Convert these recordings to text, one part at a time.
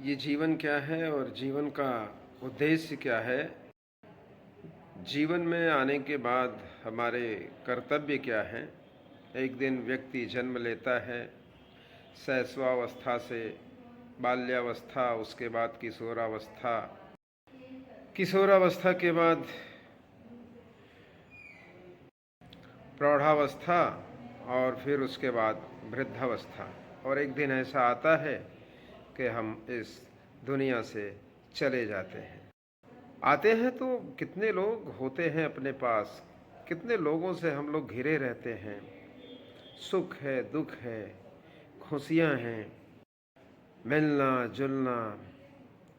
ये जीवन क्या है और जीवन का उद्देश्य क्या है? जीवन में आने के बाद हमारे कर्तव्य क्या हैं? एक दिन व्यक्ति जन्म लेता है, शैशवावस्था से बाल्यावस्था, उसके बाद किशोरावस्था, किशोरावस्था के बाद प्रौढ़ावस्था और फिर उसके बाद वृद्धावस्था। और एक दिन ऐसा आता है कि हम इस दुनिया से चले जाते हैं। आते हैं तो कितने लोग होते हैं अपने पास, कितने लोगों से हम लोग घिरे रहते हैं। सुख है, दुख है, खुशियाँ हैं, मिलना जुलना,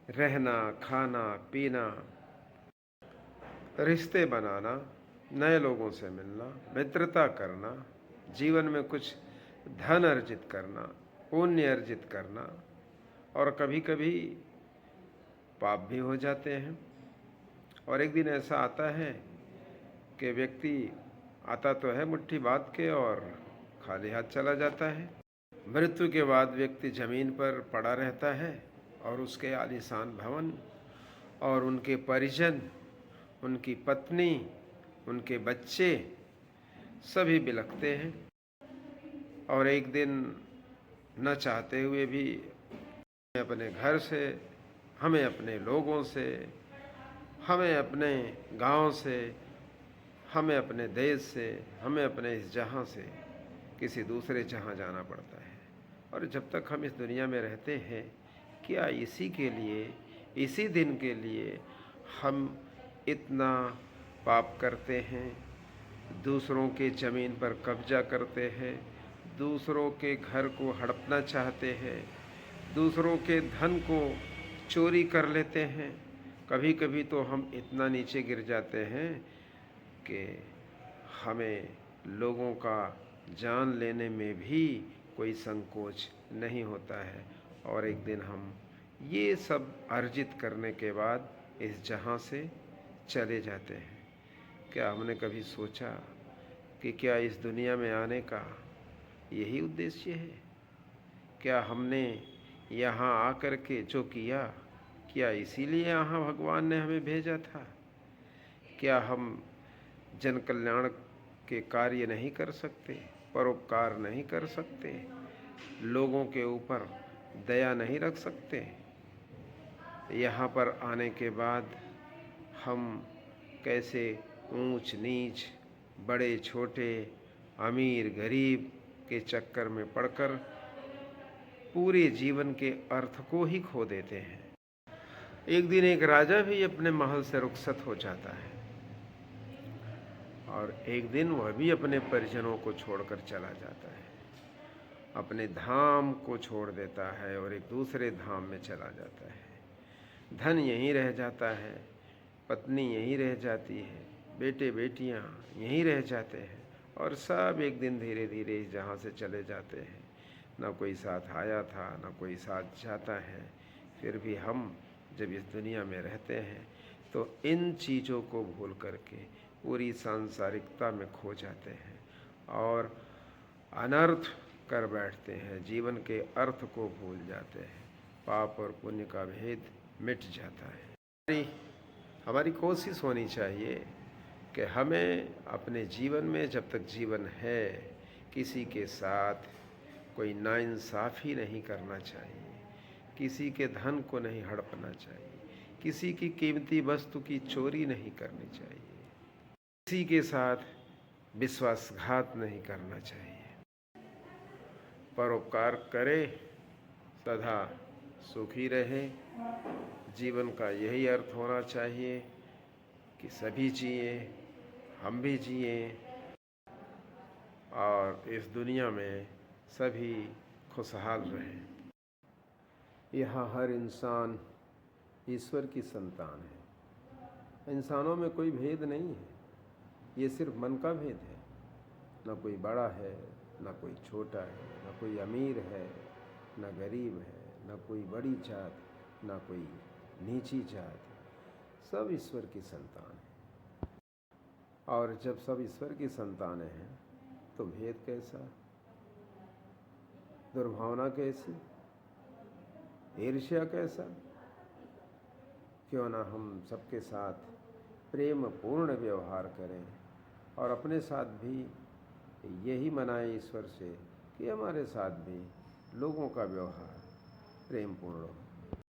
रहना, खाना पीना, रिश्ते बनाना, नए लोगों से मिलना, मित्रता करना, जीवन में कुछ धन अर्जित करना, पुण्य अर्जित करना, और कभी कभी पाप भी हो जाते हैं। और एक दिन ऐसा आता है कि व्यक्ति आता तो है मुट्ठी बांध के और खाली हाथ चला जाता है। मृत्यु के बाद व्यक्ति जमीन पर पड़ा रहता है और उसके आलीशान भवन और उनके परिजन, उनकी पत्नी, उनके बच्चे सभी बिलखते हैं। और एक दिन न चाहते हुए भी अपने घर से, हमें अपने लोगों से, हमें अपने गांव से, हमें अपने देश से, हमें अपने इस जहां से किसी दूसरे जहां जाना पड़ता है। और जब तक हम इस दुनिया में रहते हैं, क्या इसी के लिए, इसी दिन के लिए हम इतना पाप करते हैं, दूसरों के ज़मीन पर कब्जा करते हैं, दूसरों के घर को हड़पना चाहते हैं, दूसरों के धन को चोरी कर लेते हैं। कभी कभी तो हम इतना नीचे गिर जाते हैं कि हमें लोगों का जान लेने में भी कोई संकोच नहीं होता है। और एक दिन हम ये सब अर्जित करने के बाद इस जहां से चले जाते हैं। क्या हमने कभी सोचा कि क्या इस दुनिया में आने का यही उद्देश्य है? क्या हमने यहाँ आकर के जो किया, क्या इसीलिए यहाँ भगवान ने हमें भेजा था? क्या हम जन कल्याण के कार्य नहीं कर सकते, परोपकार नहीं कर सकते, लोगों के ऊपर दया नहीं रख सकते? यहाँ पर आने के बाद हम कैसे ऊंच नीच, बड़े छोटे, अमीर गरीब के चक्कर में पड़कर पूरे जीवन के अर्थ को ही खो देते हैं। एक दिन एक राजा भी अपने महल से रुखसत हो जाता है और एक दिन वह भी अपने परिजनों को छोड़कर चला जाता है, अपने धाम को छोड़ देता है और एक दूसरे धाम में चला जाता है। धन यहीं रह जाता है, पत्नी यहीं रह जाती है, बेटे बेटियां यहीं रह जाते हैं और सब एक दिन धीरे धीरे इस जहाँ से चले जाते हैं। ना कोई साथ आया था, ना कोई साथ जाता है। फिर भी हम जब इस दुनिया में रहते हैं तो इन चीज़ों को भूल करके पूरी सांसारिकता में खो जाते हैं और अनर्थ कर बैठते हैं, जीवन के अर्थ को भूल जाते हैं, पाप और पुण्य का भेद मिट जाता है। हमारी कोशिश होनी चाहिए कि हमें अपने जीवन में, जब तक जीवन है, किसी के साथ कोई नाइंसाफ़ी नहीं करना चाहिए, किसी के धन को नहीं हड़पना चाहिए, किसी की कीमती वस्तु की चोरी नहीं करनी चाहिए, किसी के साथ विश्वासघात नहीं करना चाहिए। परोपकार करे, सदा सुखी रहे। जीवन का यही अर्थ होना चाहिए कि सभी जिए, हम भी जिए और इस दुनिया में सभी खुशहाल रहें। यहाँ हर इंसान ईश्वर की संतान है। इंसानों में कोई भेद नहीं है, ये सिर्फ मन का भेद है। ना कोई बड़ा है, ना कोई छोटा है, ना कोई अमीर है, ना गरीब है, ना कोई बड़ी जात, ना कोई नीची जात। सब ईश्वर की संतान है। और जब सब ईश्वर की संतानें हैं तो भेद कैसा, दुर्भावना कैसी? ईर्ष्या कैसा? क्यों ना हम सबके साथ प्रेम पूर्ण व्यवहार करें और अपने साथ भी यही मनाएं ईश्वर से कि हमारे साथ भी लोगों का व्यवहार प्रेम पूर्ण हो।